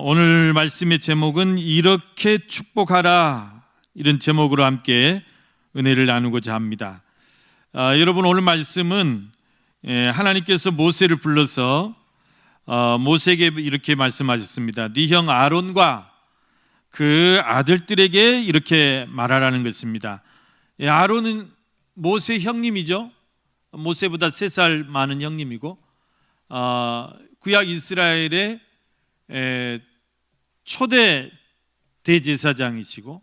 오늘 말씀의 제목은 이렇게 축복하라, 이런 제목으로 함께 은혜를 나누고자 합니다. 여러분, 오늘 말씀은 하나님께서 모세를 불러서 모세에게 이렇게 말씀하셨습니다. 네 형 아론과 그 아들들에게 이렇게 말하라는 것입니다. 아론은 모세 형님이죠. 모세보다 3살 많은 형님이고 구약 이스라엘의 초대 대제사장이시고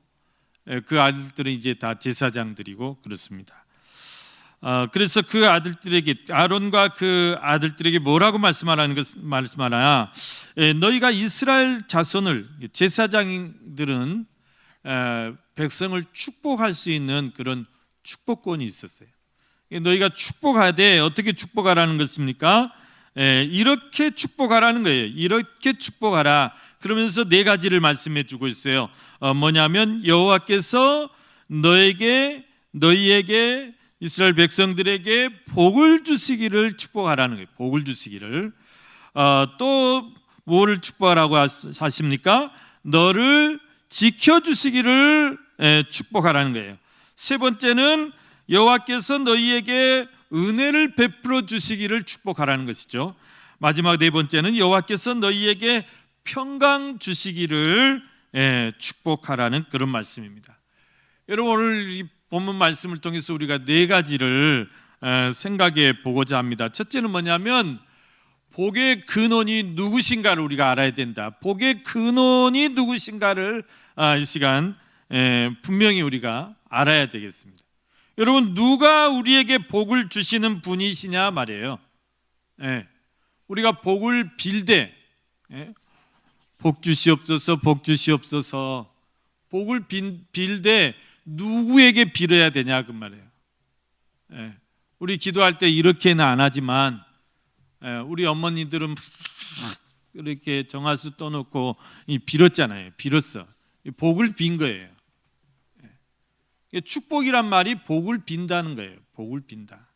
그 아들들은 이제 다 제사장들이고 그렇습니다. 그래서 그 아들들에게, 아론과 그 아들들에게 뭐라고 말씀하냐? 너희가 이스라엘 자손을, 제사장들은 백성을 축복할 수 있는 그런 축복권이 있었어요. 너희가 축복하되 어떻게 축복하라는 것입니까? 이렇게 축복하라는 거예요. 이렇게 축복하라. 그러면서 4가지를 말씀해 주고 있어요. 뭐냐면 여호와께서 너희에게 이스라엘 백성들에게 복을 주시기를 축복하라는 거예요. 복을 주시기를. 또 뭐를 축복하라고 하십니까? 너를 지켜주시기를 축복하라는 거예요. 3번째는 여호와께서 너희에게 은혜를 베풀어 주시기를 축복하라는 것이죠. 마지막 4번째는 여호와께서 너희에게 평강 주시기를 축복하라는 그런 말씀입니다. 여러분, 오늘 이 본문 말씀을 통해서 우리가 4가지를 생각해 보고자 합니다. 첫째는 뭐냐면 복의 근원이 누구신가를 우리가 알아야 된다. 복의 근원이 누구신가를 이 시간 분명히 우리가 알아야 되겠습니다. 여러분, 누가 우리에게 복을 주시는 분이시냐 말이에요. 우리가 복을 빌되 복 주시옵소서, 복 주시옵소서, 복을 빌되 누구에게 빌어야 되냐 그 말이에요. 우리 기도할 때 이렇게는 안 하지만 우리 어머니들은 이렇게 정화수 떠놓고 빌었잖아요. 빌었어. 복을 빈 거예요. 축복이란 말이 복을 빈다는 거예요. 복을 빈다.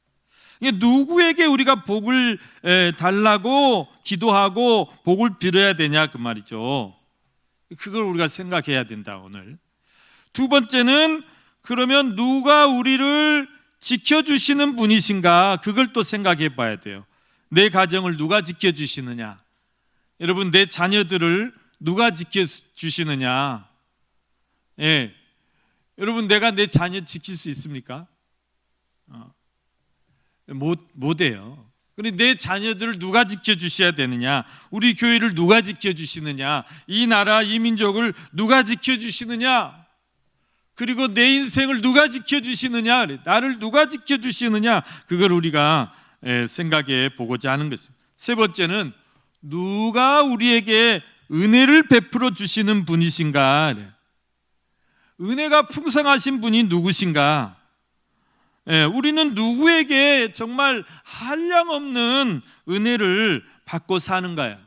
누구에게 우리가 복을 달라고 기도하고 복을 빌어야 되냐 그 말이죠. 그걸 우리가 생각해야 된다 오늘. 2번째는 그러면 누가 우리를 지켜주시는 분이신가, 그걸 또 생각해 봐야 돼요. 내 가정을 누가 지켜주시느냐, 여러분, 내 자녀들을 누가 지켜주시느냐. 여러분, 내가 내 자녀 지킬 수 있습니까? 못해요. 그런데 내 자녀들을 누가 지켜주셔야 되느냐, 우리 교회를 누가 지켜주시느냐, 이 나라 이 민족을 누가 지켜주시느냐, 그리고 내 인생을 누가 지켜주시느냐, 나를 누가 지켜주시느냐, 그걸 우리가 생각해 보고자 하는 것입니다. 3번째는 누가 우리에게 은혜를 베풀어 주시는 분이신가. 은혜가 풍성하신 분이 누구신가? 우리는 누구에게 정말 한량없는 은혜를 받고 사는가요?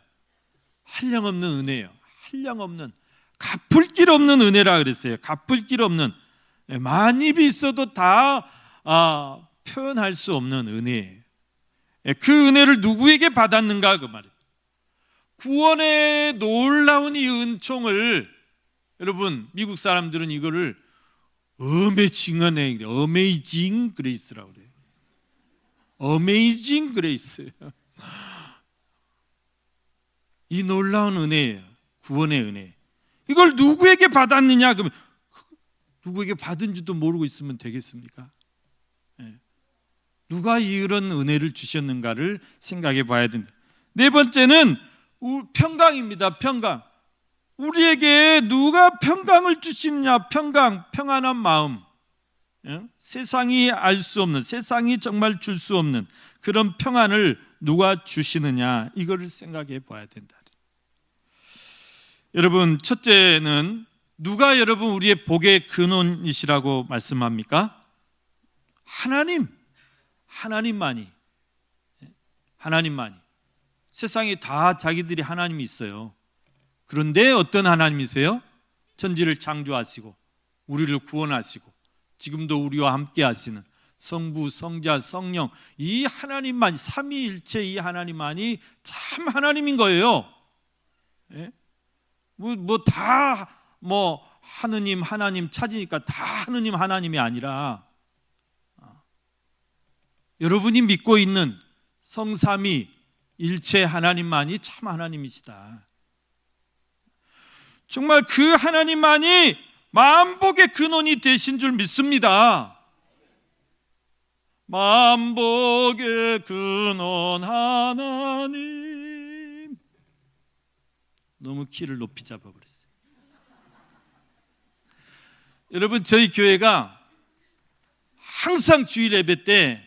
한량없는 은혜예요. 한량없는, 갚을 길 없는 은혜라 그랬어요. 갚을 길 없는, 많이 있어도 다 표현할 수 없는 은혜예요. 그 은혜를 누구에게 받았는가 그 말이에요. 구원의 놀라운 이 은총을, 여러분, 미국 사람들은 이거를 어메이징 그레이스라고 그래요. 어메이징 그레이스. 이 놀라운 은혜예요. 구원의 은혜. 이걸 누구에게 받았느냐? 그러면 누구에게 받은지도 모르고 있으면 되겠습니까? 누가 이런 은혜를 주셨는가를 생각해 봐야 된다. 4번째는 평강입니다. 평강. 우리에게 누가 평강을 주시느냐? 평강, 평안한 마음. 세상이 알 수 없는, 세상이 정말 줄 수 없는 그런 평안을 누가 주시느냐? 이거를 생각해 봐야 된다. 여러분, 첫째는 누가 여러분 우리의 복의 근원이시라고 말씀합니까? 하나님만이. 세상에 다 자기들이 하나님이 있어요. 그런데 어떤 하나님이세요? 천지를 창조하시고 우리를 구원하시고 지금도 우리와 함께 하시는 성부, 성자, 성령, 이 하나님만, 삼위일체 이 하나님만이 참 하나님인 거예요. 다 하나님 찾으니까 다 하나님이 아니라 여러분이 믿고 있는 성삼위 일체 하나님만이 참 하나님이시다. 정말 그 하나님만이 만복의 근원이 되신 줄 믿습니다. 만복의 근원 하나님. 너무 키를 높이 잡아버렸어요. 여러분, 저희 교회가 항상 주일 예배 때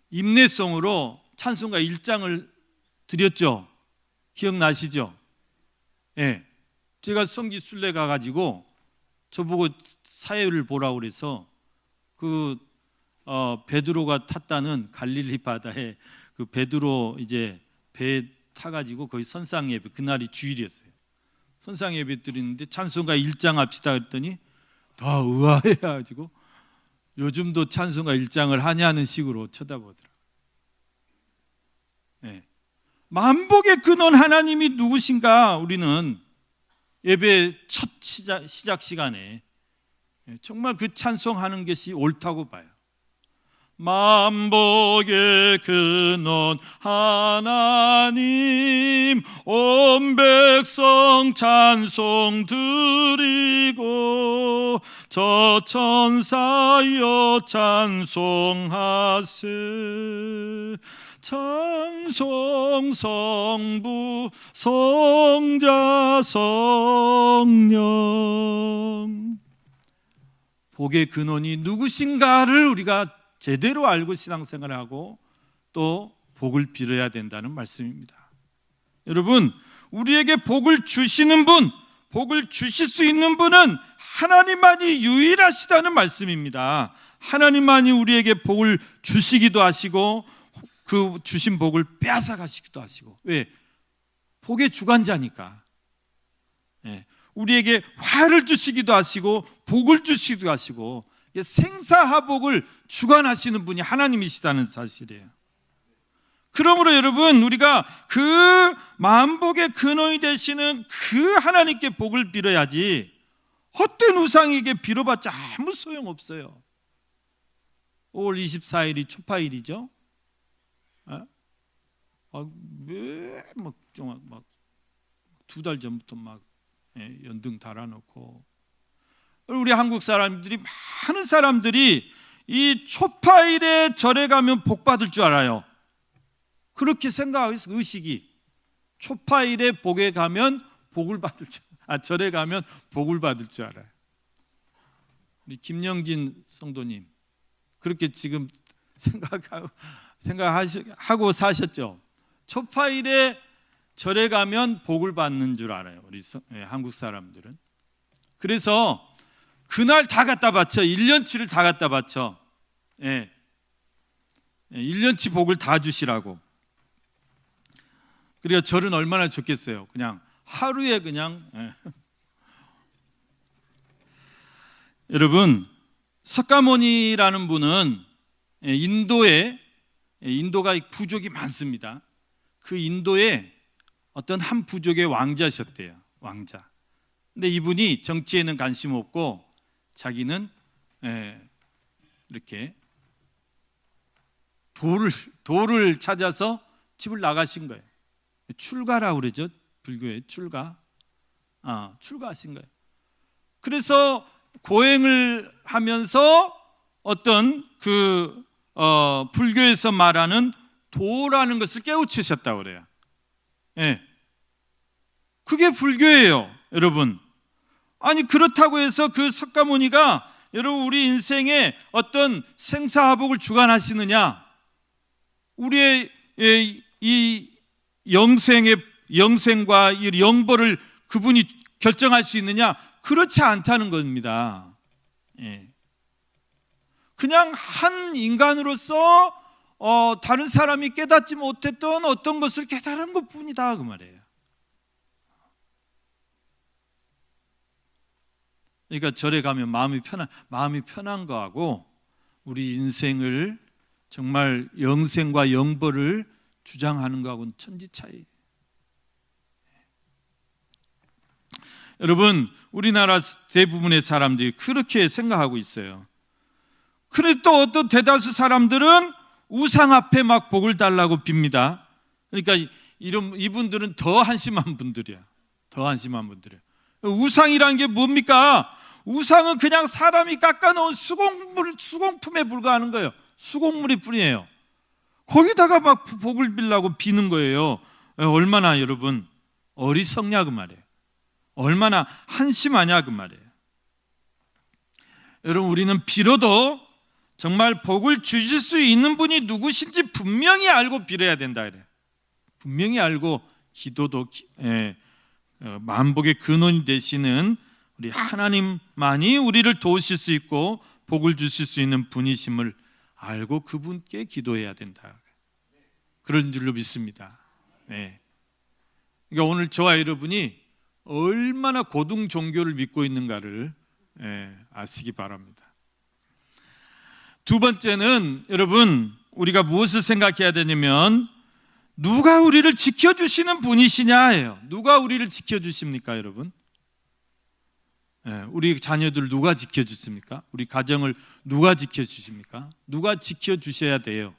임내송으로 찬송가 1장을 드렸죠. 기억나시죠? 예. 제가 성지 순례 가가지고 저보고 사회를 보라고 그래서 베드로가 탔다는 갈릴리 바다에 그 베드로 이제 배에 타가지고 거기 선상 예배, 그날이 주일이었어요. 선상 예배 드리는데 찬송가 1장 합시다 그랬더니 다 의아해가지고 요즘도 찬송가 1장을 하냐는 식으로 쳐다보더라고요. 네. 만복의 근원 하나님이 누구신가? 우리는 예배 첫 시작 시간에 정말 그 찬송하는 것이 옳다고 봐요. 만복의 근원 하나님, 온 백성 찬송 드리고 저 천사여 찬송하세. 찬송 성부 성자 성령. 복의 근원이 누구신가를 우리가 제대로 알고 신앙생활을 하고 또 복을 빌어야 된다는 말씀입니다. 여러분, 우리에게 복을 주시는 분, 복을 주실 수 있는 분은 하나님만이 유일하시다는 말씀입니다. 하나님만이 우리에게 복을 주시기도 하시고 그 주신 복을 빼앗아 가시기도 하시고. 왜? 복의 주관자니까. 우리에게 화를 주시기도 하시고 복을 주시기도 하시고 생사하복을 주관하시는 분이 하나님이시다는 사실이에요. 그러므로 여러분, 우리가 그 만복의 근원이 되시는 그 하나님께 복을 빌어야지 헛된 우상에게 빌어봤자 아무 소용없어요. 5월 24일이 초파일이죠. 두 달 전부터 연등 달아놓고, 우리 한국 사람들이, 많은 사람들이 이 초파일에 절에 가면 복 받을 줄 알아요. 그렇게 생각하고 있어요. 의식이 초파일에 복에 가면 복을 받을 줄, 절에 가면 복을 받을 줄 알아요. 우리 김영진 성도님 그렇게 지금 생각하고 사셨죠. 초파일에 절에 가면 복을 받는 줄 알아요. 우리 한국 사람들은. 그래서 그날 다 갖다 바쳐. 1년치를 다 갖다 바쳐. 1년치 복을 다 주시라고. 그리고 절은 얼마나 좋겠어요. 그냥 하루에 그냥. 여러분, 석가모니라는 분은 인도가 부족이 많습니다. 그 인도에 어떤 한 부족의 왕자셨대요. 왕자. 근데 이분이 정치에는 관심 없고 자기는 이렇게 돌을 찾아서 집을 나가신 거예요. 출가라고 그러죠. 불교의 출가. 출가하신 거예요. 그래서 고행을 하면서 어떤 불교에서 말하는 도라는 것을 깨우치셨다고 그래요. 그게 불교예요, 여러분. 아니, 그렇다고 해서 그 석가모니가 여러분 우리 인생에 어떤 생사화복을 주관하시느냐, 우리의 이 영생과 이 영벌을 그분이 결정할 수 있느냐? 그렇지 않다는 겁니다. 그냥 한 인간으로서 다른 사람이 깨닫지 못했던 어떤 것을 깨달은 것뿐이다, 그 말이에요. 그러니까 절에 가면 마음이 편한 거하고 우리 인생을 정말 영생과 영벌을 주장하는 거하고는 천지 차이. 여러분, 우리나라 대부분의 사람들이 그렇게 생각하고 있어요. 그런데 또 어떤 대다수 사람들은 우상 앞에 막 복을 달라고 빕니다. 그러니까 이분들은 더 한심한 분들이야. 더 한심한 분들이야. 우상이라는 게 뭡니까? 우상은 그냥 사람이 깎아놓은 수공품에 불과하는 거예요. 수공물이 뿐이에요. 거기다가 막 복을 빌라고 비는 거예요. 얼마나 여러분 어리석냐 그 말이에요. 얼마나 한심하냐 그 말이에요. 여러분, 우리는 빌어도 정말 복을 주실 수 있는 분이 누구신지 분명히 알고 빌어야 된다 그래요. 분명히 알고 기도도 만복의 근원이 되시는 우리 하나님만이 우리를 도우실 수 있고 복을 주실 수 있는 분이심을 알고 그분께 기도해야 된다. 그런 줄로 믿습니다. 네. 그러니까 오늘 저와 여러분이 얼마나 고등 종교를 믿고 있는가를 아시기 바랍니다. 두 번째는 여러분, 우리가 무엇을 생각해야 되냐면 누가 우리를 지켜주시는 분이시냐예요. 누가 우리를 지켜주십니까, 여러분? 우리 자녀들 누가 지켜주십니까? 우리 가정을 누가 지켜주십니까? 누가 지켜주셔야 돼요?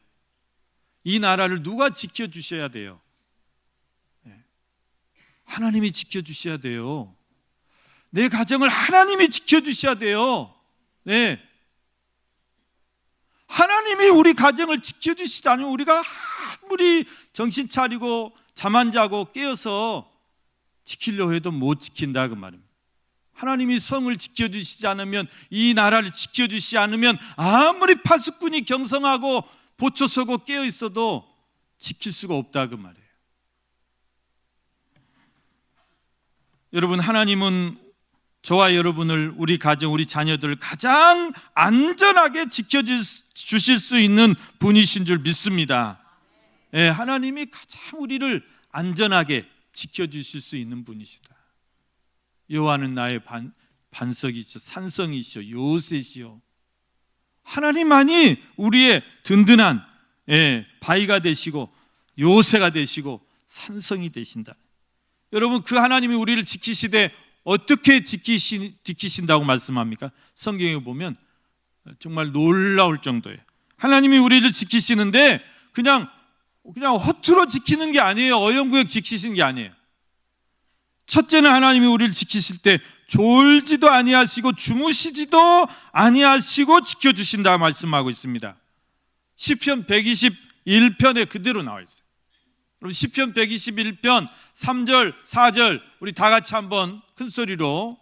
이 나라를 누가 지켜주셔야 돼요? 하나님이 지켜주셔야 돼요. 내 가정을 하나님이 지켜주셔야 돼요. 네. 하나님이 우리 가정을 지켜주시지 않으면 우리가 아무리 정신 차리고 잠 안 자고 깨어서 지키려고 해도 못 지킨다 그 말입니다. 하나님이 성을 지켜주시지 않으면, 이 나라를 지켜주시지 않으면 아무리 파수꾼이 경성하고 보초서고 깨어 있어도 지킬 수가 없다 그 말이에요. 여러분, 하나님은 저와 여러분을, 우리 가정, 우리 자녀들을 가장 안전하게 지켜주실 수 있는 분이신 줄 믿습니다. 하나님이 가장 우리를 안전하게 지켜주실 수 있는 분이시다. 여호와는 나의 반석이시오, 산성이시오, 요새시오. 하나님만이 우리의 든든한 바위가 되시고 요새가 되시고 산성이 되신다. 여러분, 그 하나님이 우리를 지키시되 어떻게 지키신다고 말씀합니까? 성경에 보면 정말 놀라울 정도예요. 하나님이 우리를 지키시는데 그냥 허투루 지키는 게 아니에요. 어영부영 지키시는 게 아니에요. 첫째는 하나님이 우리를 지키실 때 졸지도 아니하시고 주무시지도 아니하시고 지켜주신다 말씀하고 있습니다. 시편 121편에 그대로 나와 있어요. 그럼 시편 121편 3절 4절 우리 다 같이 한번 큰 소리로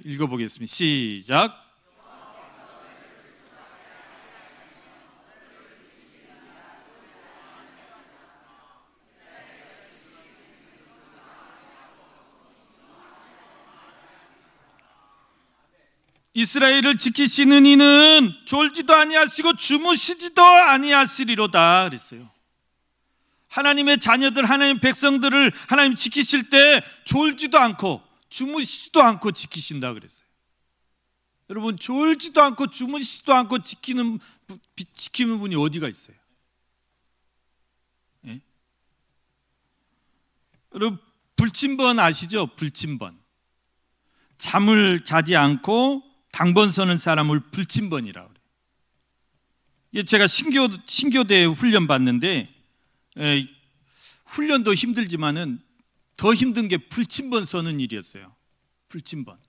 읽어보겠습니다. 시작. 이스라엘을 지키시는 이는 졸지도 아니하시고 주무시지도 아니하시리로다 그랬어요. 하나님의 자녀들, 하나님의 백성들을 하나님 지키실 때 졸지도 않고 주무시지도 않고 지키신다 그랬어요. 여러분, 졸지도 않고 주무시지도 않고 지키는 분이 어디가 있어요? 예? 여러분, 불침번 아시죠? 불침번. 잠을 자지 않고 당번 서는 사람을 불침번이라고 그래요. 제가 신교대 훈련 받는데 훈련도 힘들지만은 더 힘든 게 불침번 서는 일이었어요. 불침번.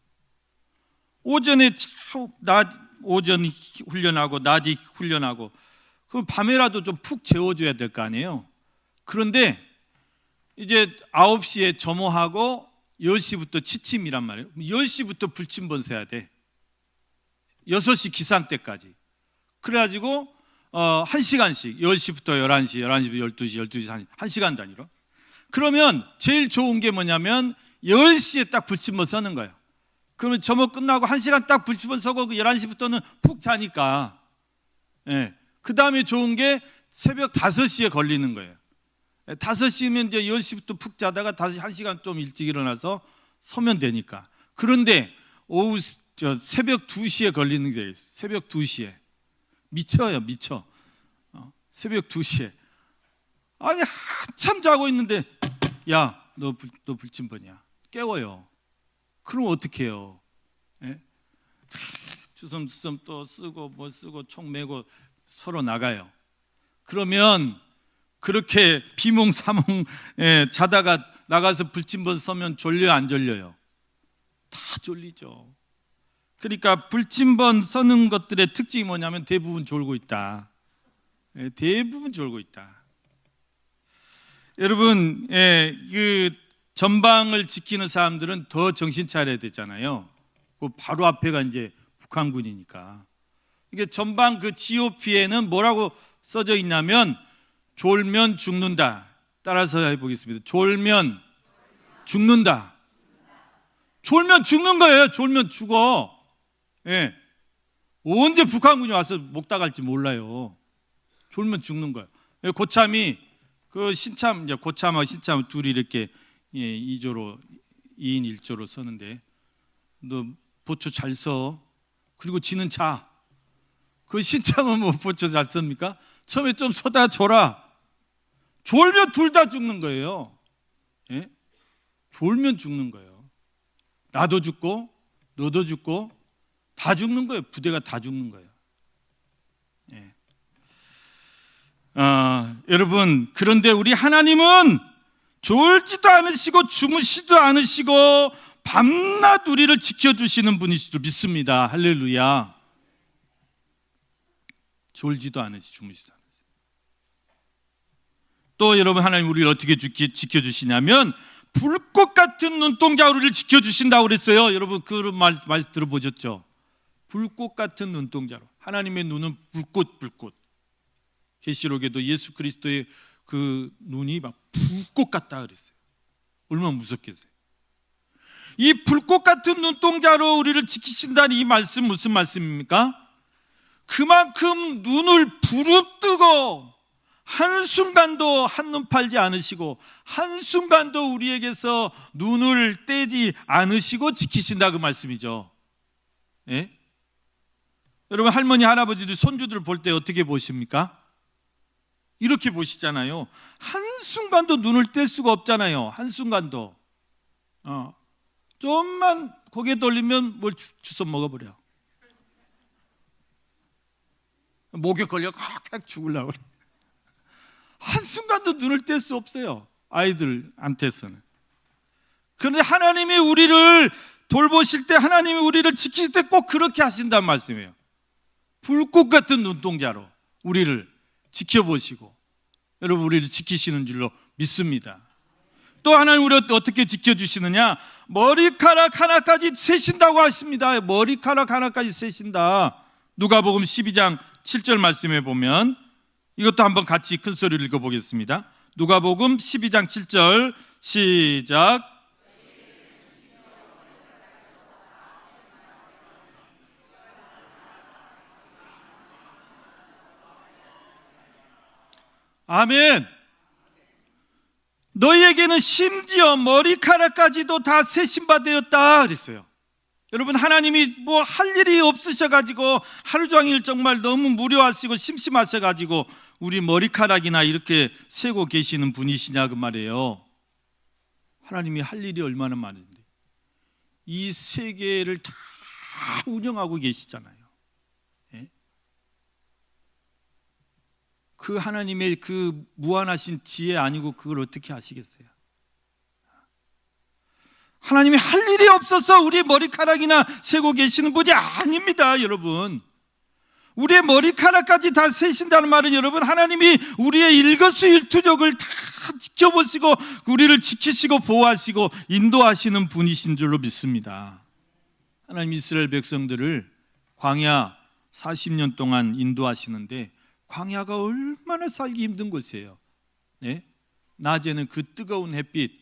오전 훈련하고 낮에 훈련하고 그럼 밤에라도 좀 푹 재워줘야 될 거 아니에요. 그런데 이제 9시에 점호하고 10시부터 취침이란 말이에요. 10시부터 불침번 서야 돼. 6시 기상 때까지. 그래가지고 1시간씩 10시부터 11시, 11시부터 12시, 12시 1시간 단위로. 그러면 제일 좋은 게 뭐냐면 10시에 딱 불침번 서는 거예요. 그러면 점호 끝나고 1시간 딱 불침번 서고 11시부터는 푹 자니까. 그 다음에 좋은 게 새벽 5시에 걸리는 거예요. 5시면 이제 10시부터 푹 자다가 다시 1시간 좀 일찍 일어나서 서면 되니까. 그런데 오후 새벽 2시에 걸리는 게 있어요. 새벽 2시에. 미쳐요, 미쳐. 새벽 2시에. 아니, 한참 자고 있는데, 야, 너 불침번이야. 깨워요. 그럼 어떻게 해요? 예? 주섬주섬 또 쓰고 뭐 쓰고 총 메고 서로 나가요. 그러면 그렇게 비몽사몽 자다가 나가서 불침번 서면 졸려요, 안 졸려요? 다 졸리죠. 그러니까 불침번 서는 것들의 특징이 뭐냐면 대부분 졸고 있다. 대부분 졸고 있다. 여러분, 그 전방을 지키는 사람들은 더 정신 차려야 되잖아요. 그 바로 앞에가 이제 북한군이니까. 이게 전방 그 GOP에는 뭐라고 써져 있냐면 졸면 죽는다. 따라서 해보겠습니다. 졸면 죽는다. 졸면 죽는 거예요. 졸면 죽어. 예. 언제 북한군이 와서 목 따갈지 몰라요. 졸면 죽는 거예요. 고참이 그 신참, 고참하고 신참 둘이 이렇게 2조로 2인 1조로 서는데 너 보초 잘 서. 그리고 지는 자. 그 신참은 뭐 보초 잘 씁니까? 처음에 좀 서다 졸아. 졸면 둘 다 죽는 거예요. 예? 졸면 죽는 거예요. 나도 죽고 너도 죽고 다 죽는 거예요. 부대가 다 죽는 거예요. 예. 여러분, 그런데 우리 하나님은 졸지도 않으시고 주무시도 않으시고 밤낮 우리를 지켜주시는 분이시죠. 믿습니다. 할렐루야. 졸지도 않으시고 주무시도 않으시고. 또 여러분, 하나님 우리를 어떻게 지켜주시냐면 불꽃 같은 눈동자로 우리를 지켜주신다고 그랬어요. 여러분 그 말씀 들어보셨죠? 불꽃 같은 눈동자로. 하나님의 눈은 불꽃. 계시록에도 예수 그리스도의 그 눈이 막 불꽃 같다 그랬어요. 얼마나 무섭겠어요. 이 불꽃 같은 눈동자로 우리를 지키신다는 이 말씀 무슨 말씀입니까? 그만큼 눈을 부릅뜨고 한순간도 한눈 팔지 않으시고 한순간도 우리에게서 눈을 떼지 않으시고 지키신다 그 말씀이죠. 예? 여러분, 할머니 할아버지들 손주들 볼 때 어떻게 보십니까? 이렇게 보시잖아요. 한순간도 눈을 뗄 수가 없잖아요. 한순간도. 좀만 고개 돌리면 뭘 주워 먹어버려. 목에 걸려 칵칵 죽으려고 그래. 한순간도 눈을 뗄 수 없어요. 아이들한테서는. 그런데 하나님이 우리를 돌보실 때, 하나님이 우리를 지키실 때 꼭 그렇게 하신다는 말씀이에요. 불꽃 같은 눈동자로 우리를 지켜보시고 여러분 우리를 지키시는 줄로 믿습니다. 또 하나님 우리를 어떻게 지켜주시느냐? 머리카락 하나까지 세신다고 하십니다. 머리카락 하나까지 세신다. 누가복음 12장 7절 말씀에 보면 이것도 한번 같이 큰 소리를 읽어보겠습니다. 누가복음 12장 7절 시작. 아멘. 너희에게는 심지어 머리카락까지도 다 세신바 되었다 그랬어요. 여러분, 하나님이 뭐 할 일이 없으셔가지고 하루 종일 정말 너무 무료하시고 심심하셔가지고 우리 머리카락이나 이렇게 세고 계시는 분이시냐 그 말이에요. 하나님이 할 일이 얼마나 많은데 이 세계를 다 운영하고 계시잖아요. 예? 그 하나님의 그 무한하신 지혜 아니고 그걸 어떻게 하시겠어요? 하나님이 할 일이 없어서 우리 머리카락이나 세고 계시는 분이 아닙니다, 여러분. 우리의 머리카락까지 다 세신다는 말은 여러분, 하나님이 우리의 일거수일투족을 다 지켜보시고 우리를 지키시고 보호하시고 인도하시는 분이신 줄로 믿습니다. 하나님 이스라엘 백성들을 광야 40년 동안 인도하시는데 광야가 얼마나 살기 힘든 곳이에요. 네? 낮에는 그 뜨거운 햇빛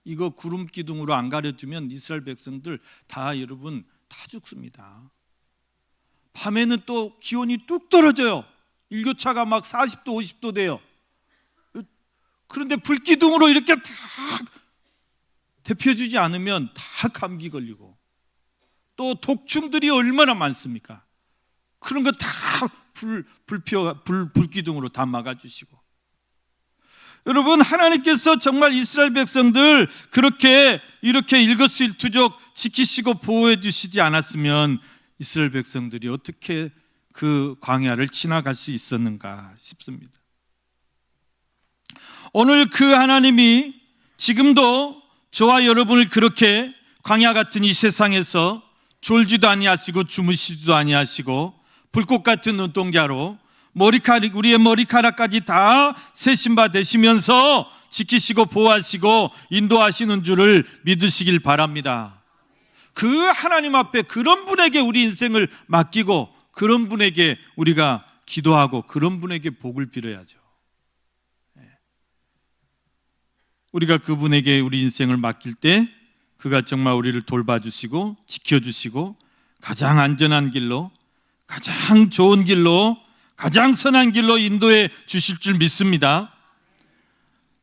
이거 구름 기둥으로 안 가려주면 이스라엘 백성들 다 여러분 다 죽습니다. 밤에는 또 기온이 뚝 떨어져요. 일교차가 막 40도 50도 돼요. 그런데 불기둥으로 이렇게 다 데펴주지 않으면 다 감기 걸리고 또 독충들이 얼마나 많습니까? 그런 거 다 불기둥으로 다 막아주시고 여러분, 하나님께서 정말 이스라엘 백성들 그렇게 이렇게 일거수일투족 지키시고 보호해 주시지 않았으면 이스라엘 백성들이 어떻게 그 광야를 지나갈 수 있었는가 싶습니다. 오늘 그 하나님이 지금도 저와 여러분을 그렇게 광야 같은 이 세상에서 졸지도 아니하시고 주무시지도 아니하시고 불꽃 같은 눈동자로 우리의 머리카락까지 다 세신 바 되시면서 지키시고 보호하시고 인도하시는 줄을 믿으시길 바랍니다. 그 하나님 앞에 그런 분에게 우리 인생을 맡기고 그런 분에게 우리가 기도하고 그런 분에게 복을 빌어야죠. 우리가 그분에게 우리 인생을 맡길 때 그가 정말 우리를 돌봐주시고 지켜주시고 가장 안전한 길로, 가장 좋은 길로, 가장 선한 길로 인도해 주실 줄 믿습니다.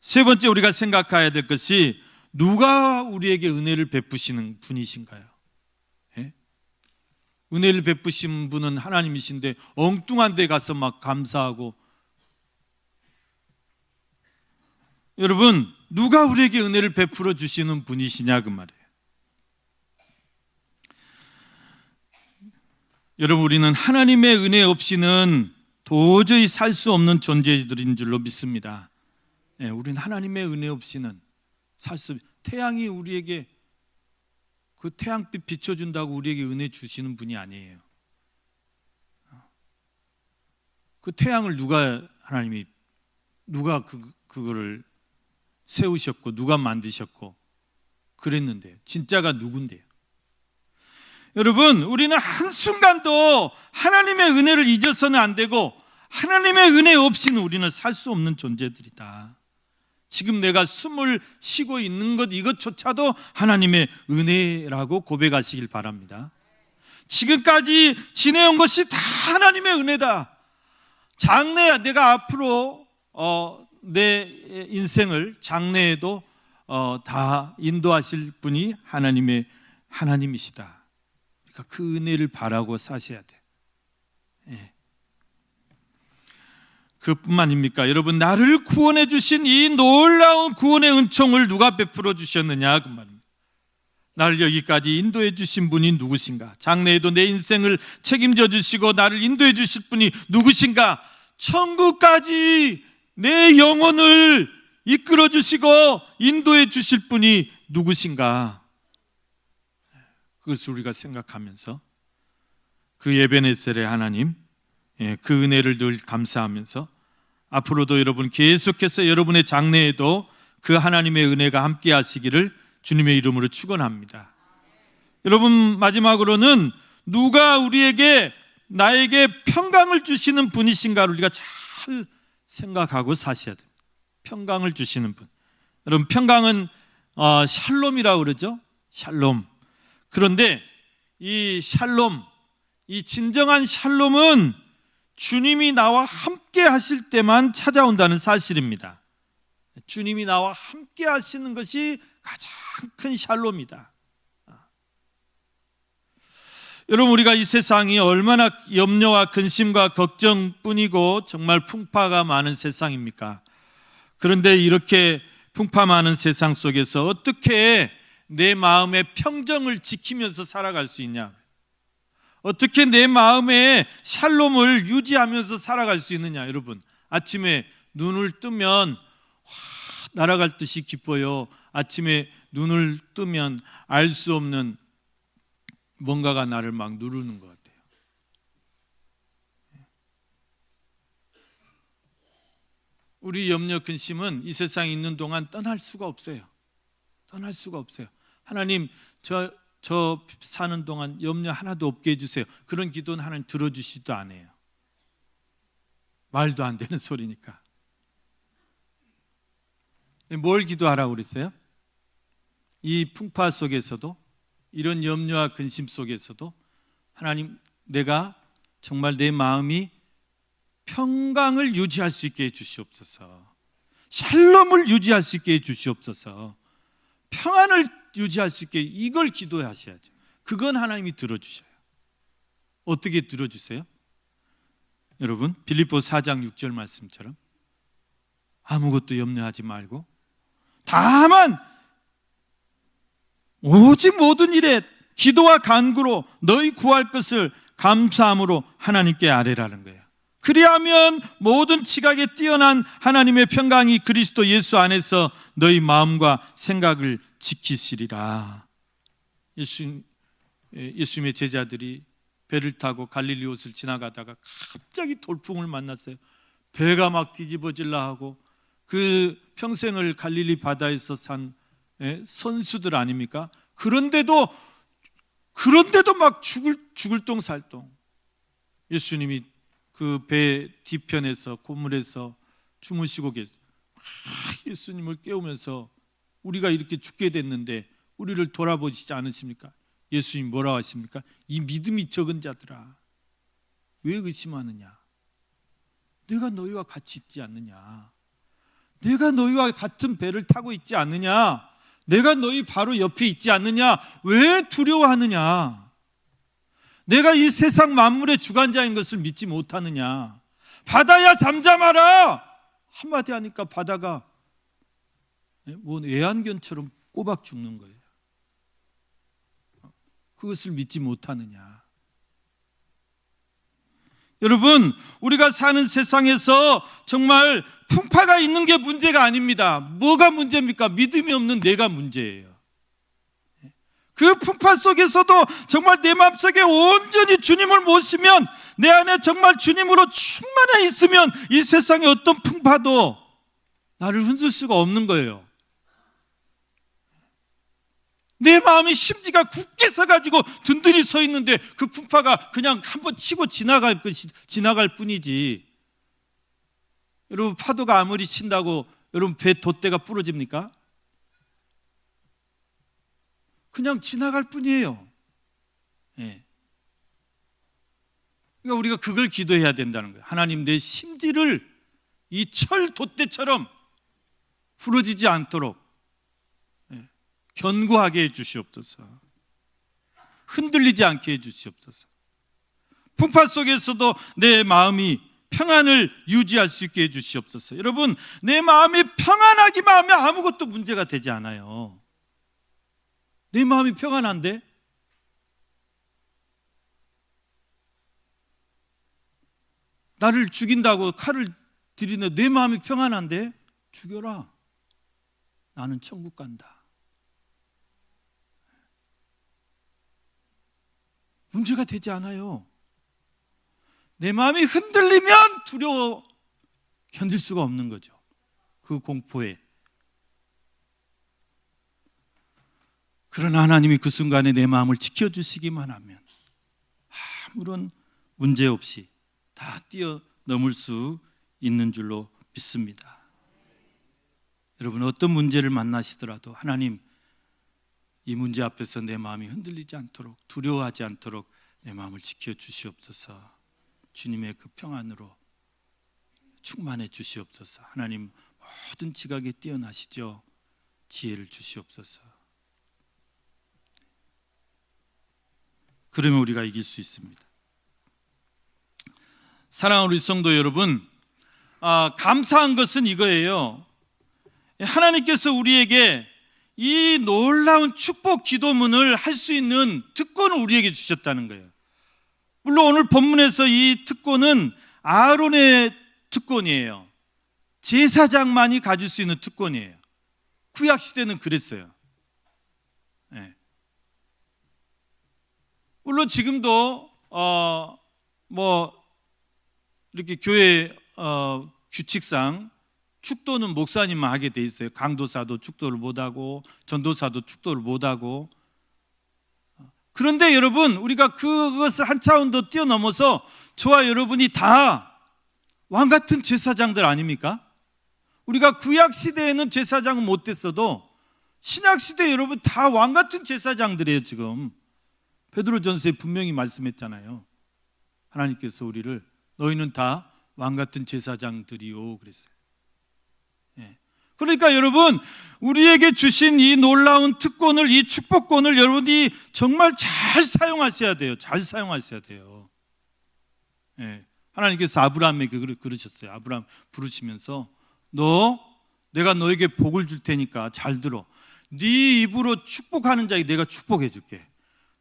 세 번째 우리가 생각해야 될 것이 누가 우리에게 은혜를 베푸시는 분이신가요? 예? 은혜를 베푸신 분은 하나님이신데 엉뚱한 데 가서 막 감사하고, 여러분, 누가 우리에게 은혜를 베풀어 주시는 분이시냐 그 말이에요. 여러분, 우리는 하나님의 은혜 없이는 도저히 살 수 없는 존재들인 줄로 믿습니다. 네, 우리는 하나님의 은혜 없이는 태양이 우리에게 그 태양빛 비춰준다고 우리에게 은혜 주시는 분이 아니에요. 그 태양을 누가 그거를 세우셨고 누가 만드셨고 그랬는데요. 진짜가 누군데요? 여러분, 우리는 한순간도 하나님의 은혜를 잊어서는 안 되고 하나님의 은혜 없이는 우리는 살 수 없는 존재들이다. 지금 내가 숨을 쉬고 있는 것 이것조차도 하나님의 은혜라고 고백하시길 바랍니다. 지금까지 지내온 것이 다 하나님의 은혜다. 장래야 내가 앞으로 내 인생을 장래에도 다 인도하실 분이 하나님이시다. 그러니까 그 은혜를 바라고 사셔야 돼. 예. 그뿐만입니까? 여러분, 나를 구원해 주신 이 놀라운 구원의 은총을 누가 베풀어 주셨느냐 그 말입니다. 나를 여기까지 인도해 주신 분이 누구신가? 장래에도 내 인생을 책임져 주시고 나를 인도해 주실 분이 누구신가? 천국까지 내 영혼을 이끌어 주시고 인도해 주실 분이 누구신가? 그것을 우리가 생각하면서 그 에베네셀의 하나님, 그 은혜를 늘 감사하면서 앞으로도 여러분 계속해서 여러분의 장래에도 그 하나님의 은혜가 함께 하시기를 주님의 이름으로 축원합니다. 여러분, 마지막으로는 누가 나에게 평강을 주시는 분이신가를 우리가 잘 생각하고 사셔야 돼요. 평강을 주시는 분. 여러분, 평강은 샬롬이라고 그러죠. 샬롬. 그런데 이 샬롬, 이 진정한 샬롬은 주님이 나와 함께 하실 때만 찾아온다는 사실입니다. 주님이 나와 함께 하시는 것이 가장 큰 샬롬이다. 여러분, 우리가 이 세상이 얼마나 염려와 근심과 걱정뿐이고 정말 풍파가 많은 세상입니까? 그런데 이렇게 풍파 많은 세상 속에서 어떻게 내 마음의 평정을 지키면서 살아갈 수 있냐? 어떻게 내 마음의 샬롬을 유지하면서 살아갈 수 있느냐? 여러분, 아침에 눈을 뜨면 날아갈 듯이 기뻐요. 아침에 눈을 뜨면 알 수 없는 뭔가가 나를 막 누르는 것 같아요. 우리 염려 근심은 이 세상에 있는 동안 떠날 수가 없어요. 떠날 수가 없어요. 하나님, 저 사는 동안 염려 하나도 없게 해주세요. 그런 기도는 하나님 들어주시지도 않아요. 말도 안 되는 소리니까. 뭘 기도하라고 그랬어요? 이 풍파 속에서도, 이런 염려와 근심 속에서도 하나님, 내가 정말 내 마음이 평강을 유지할 수 있게 해주시옵소서. 샬롬을 유지할 수 있게 해주시옵소서. 평안을 유지할 수 있게, 이걸 기도하셔야죠. 그건 하나님이 들어주셔요. 어떻게 들어주세요? 여러분, 빌립보 4장 6절 말씀처럼 아무것도 염려하지 말고 다만 오직 모든 일에 기도와 간구로 너희 구할 것을 감사함으로 하나님께 아뢰라는 거예요. 그리하면 모든 지각에 뛰어난 하나님의 평강이 그리스도 예수 안에서 너희 마음과 생각을 지키시리라. 예수님의 제자들이 배를 타고 갈릴리 옷을 지나가다가 갑자기 돌풍을 만났어요. 배가 막 뒤집어질라 하고, 그 평생을 갈릴리 바다에서 산 선수들 아닙니까? 그런데도 막 죽을 똥 살똥. 예수님이 그 배 뒤편에서 고물에서 주무시고 계세요. 예수님을 깨우면서 우리가 이렇게 죽게 됐는데 우리를 돌아보시지 않으십니까? 예수님 뭐라고 하십니까? 이 믿음이 적은 자들아, 왜 의심하느냐? 내가 너희와 같이 있지 않느냐? 내가 너희와 같은 배를 타고 있지 않느냐? 내가 너희 바로 옆에 있지 않느냐? 왜 두려워하느냐? 내가 이 세상 만물의 주관자인 것을 믿지 못하느냐? 바다야 잠잠하라! 한마디 하니까 바다가 뭔 애완견처럼 꼬박 죽는 거예요. 그것을 믿지 못하느냐? 여러분, 우리가 사는 세상에서 정말 풍파가 있는 게 문제가 아닙니다. 뭐가 문제입니까? 믿음이 없는 내가 문제예요. 그 풍파 속에서도 정말 내 마음속에 온전히 주님을 모시면, 내 안에 정말 주님으로 충만해 있으면 이 세상의 어떤 풍파도 나를 흔들 수가 없는 거예요. 내 마음이 심지가 굳게 서가지고 든든히 서 있는데 그 풍파가 그냥 한번 치고 지나갈 뿐이지. 여러분, 파도가 아무리 친다고 여러분 배 돛대가 부러집니까? 그냥 지나갈 뿐이에요. 예. 그러니까 우리가 그걸 기도해야 된다는 거예요. 하나님, 내 심지를 이 철 돛대처럼 부러지지 않도록 견고하게 해 주시옵소서. 흔들리지 않게 해 주시옵소서. 풍파 속에서도 내 마음이 평안을 유지할 수 있게 해 주시옵소서. 여러분, 내 마음이 평안하기만 하면 아무것도 문제가 되지 않아요. 내 마음이 평안한데? 나를 죽인다고 칼을 들이네. 내 마음이 평안한데? 죽여라. 나는 천국 간다. 문제가 되지 않아요. 내 마음이 흔들리면 두려워 견딜 수가 없는 거죠. 그 공포에. 그러나 하나님이 그 순간에 내 마음을 지켜주시기만 하면 아무런 문제 없이 다 뛰어넘을 수 있는 줄로 믿습니다. 여러분, 어떤 문제를 만나시더라도 하나님, 이 문제 앞에서 내 마음이 흔들리지 않도록, 두려워하지 않도록 내 마음을 지켜주시옵소서. 주님의 그 평안으로 충만해 주시옵소서. 하나님, 모든 지각에 뛰어나시죠. 지혜를 주시옵소서. 그러면 우리가 이길 수 있습니다. 사랑하는 우리 성도 여러분, 감사한 것은 이거예요. 하나님께서 우리에게 이 놀라운 축복 기도문을 할 수 있는 특권을 우리에게 주셨다는 거예요. 물론 오늘 본문에서 이 특권은 아론의 특권이에요. 제사장만이 가질 수 있는 특권이에요. 구약 시대는 그랬어요. 네. 물론 지금도 이렇게 교회 규칙상 축도는 목사님만 하게 돼 있어요. 강도사도 축도를 못하고 전도사도 축도를 못하고. 그런데 여러분, 우리가 그것을 한 차원 더 뛰어넘어서 저와 여러분이 다 왕같은 제사장들 아닙니까? 우리가 구약 시대에는 제사장은 못 됐어도 신약 시대 여러분 다 왕같은 제사장들이에요. 지금 베드로전서에 분명히 말씀했잖아요. 하나님께서 우리를 너희는 다 왕같은 제사장들이요 그랬어요. 그러니까 여러분, 우리에게 주신 이 놀라운 특권을, 이 축복권을 여러분이 정말 잘 사용하셔야 돼요. 잘 사용하셔야 돼요. 하나님께서 아브라함에게 그러셨어요. 아브라함 부르시면서 내가 너에게 복을 줄 테니까 잘 들어. 네 입으로 축복하는 자에게 내가 축복해 줄게.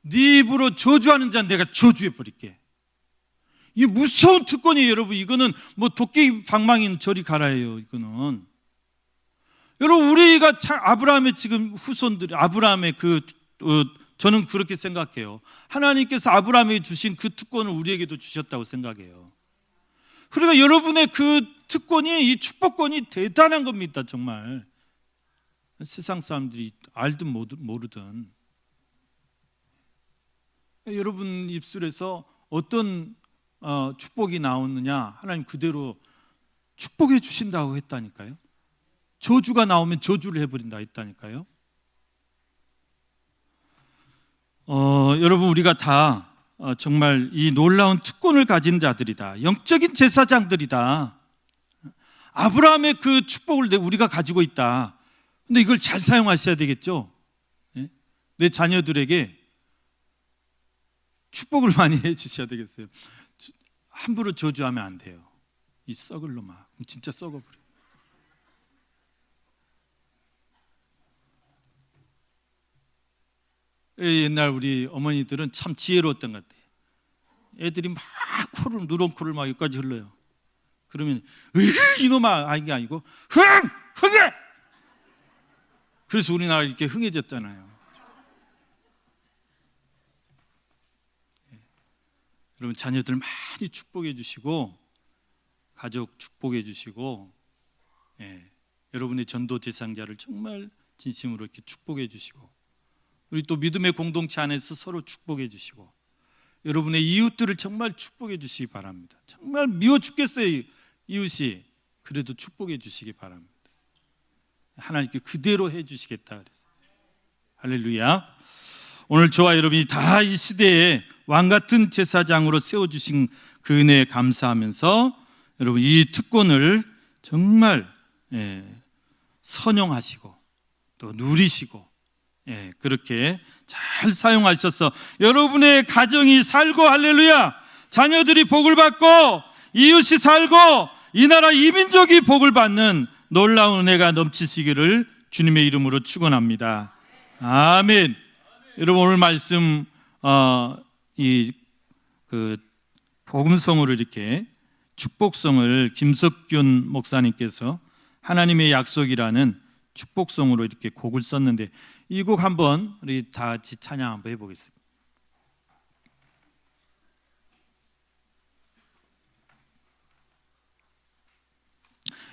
네 입으로 저주하는 자는 내가 저주해 버릴게. 이 무서운 특권이에요, 여러분. 이거는 뭐 도깨비 방망이는 저리 가라예요. 이거는 여러분, 우리가 아브라함의 지금 후손들, 아브라함의 저는 그렇게 생각해요. 하나님께서 아브라함에게 주신 그 특권을 우리에게도 주셨다고 생각해요. 그러니까 여러분의 그 특권이, 이 축복권이 대단한 겁니다. 정말 세상 사람들이 알든 모르든 여러분 입술에서 어떤 축복이 나오느냐, 하나님 그대로 축복해 주신다고 했다니까요. 저주가 나오면 저주를 해버린다 했다니까요. 여러분, 우리가 다 정말 이 놀라운 특권을 가진 자들이다. 영적인 제사장들이다. 아브라함의 그 축복을 우리가 가지고 있다. 근데 이걸 잘 사용하셔야 되겠죠. 내 자녀들에게 축복을 많이 해주셔야 되겠어요. 함부로 저주하면 안 돼요. 이 썩을 놈아, 진짜 썩어버려. 옛날 우리 어머니들은 참 지혜로웠던 것 같아요. 애들이 막 누런 코를 막 여기까지 흘러요. 그러면 이놈아, 이게 아니고 흥해. 그래서 우리나라 이렇게 흥해졌잖아요. 여러분, 자녀들 많이 축복해 주시고, 가족 축복해 주시고, 여러분의 전도 대상자를 정말 진심으로 이렇게 축복해 주시고, 우리 또 믿음의 공동체 안에서 서로 축복해 주시고, 여러분의 이웃들을 정말 축복해 주시기 바랍니다. 정말 미워 죽겠어요, 이웃이. 그래도 축복해 주시기 바랍니다. 하나님께 그대로 해 주시겠다 그랬어요. 할렐루야. 오늘 저와 여러분이 다 이 시대에 왕같은 제사장으로 세워주신 그 은혜에 감사하면서 여러분 이 특권을 정말 선용하시고 또 누리시고 그렇게 잘 사용하셔서 여러분의 가정이 살고, 할렐루야, 자녀들이 복을 받고 이웃이 살고 이 나라 이민족이 복을 받는 놀라운 은혜가 넘치시기를 주님의 이름으로 축원합니다. 아멘. 여러분, 오늘 말씀 복음성으로 이렇게 축복성을 김석균 목사님께서 하나님의 약속이라는 축복성으로 이렇게 곡을 썼는데, 이 곡 한번 우리 다 같이 찬양 한번 해보겠습니다.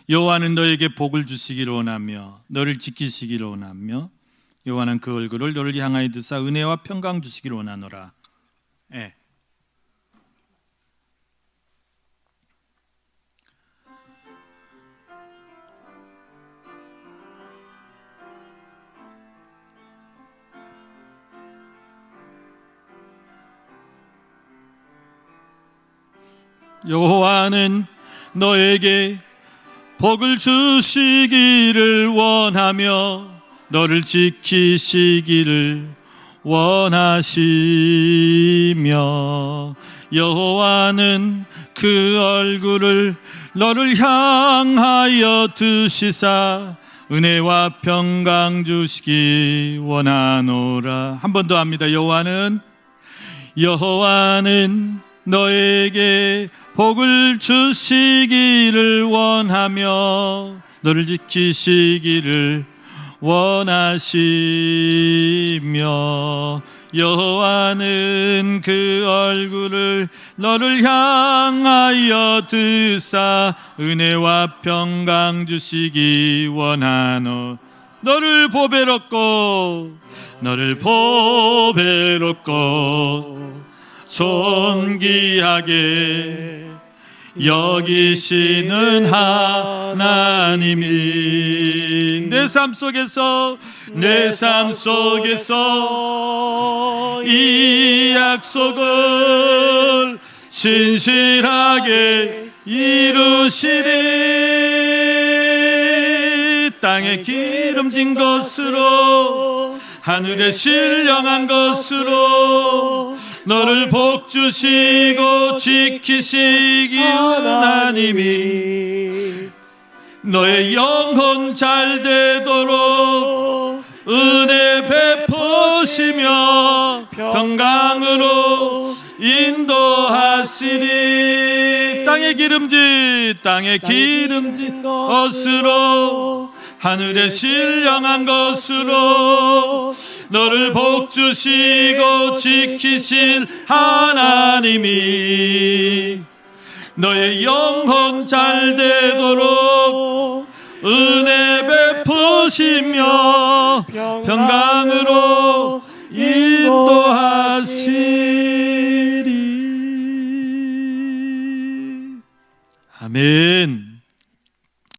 여호와는 너에게 복을 주시기를 원하며 너를 지키시기를 원하며 여호와는 그 얼굴을 너를 향하여 드사 은혜와 평강 주시기를 원하노라. 여호와는 너에게 복을 주시기를 원하며 너를 지키시기를 원하시며 여호와는 그 얼굴을 너를 향하여 드시사 은혜와 평강 주시기 원하노라. 한 번 더 합니다. 여호와는 너에게 복을 주시기를 원하며 너를 지키시기를 원하시며 여호와는 그 얼굴을 너를 향하여 드사 은혜와 평강 주시기 원하노. 너를 보배롭고 존귀하게 여기시는 하나님이 내 삶 속에서 이 약속을 신실하게 이루시리. 땅에 기름진 것으로 하늘에 신령한 것으로 너를 복주시고 지키시기 하나님이 너의 영혼 잘 되도록 은혜 베푸시며 평강으로 인도하시니 땅의 기름진 것으로 하늘에 신령한 것으로 너를 복주시고 지키실 하나님이 너의 영혼 잘 되도록 은혜 베푸시며 평강으로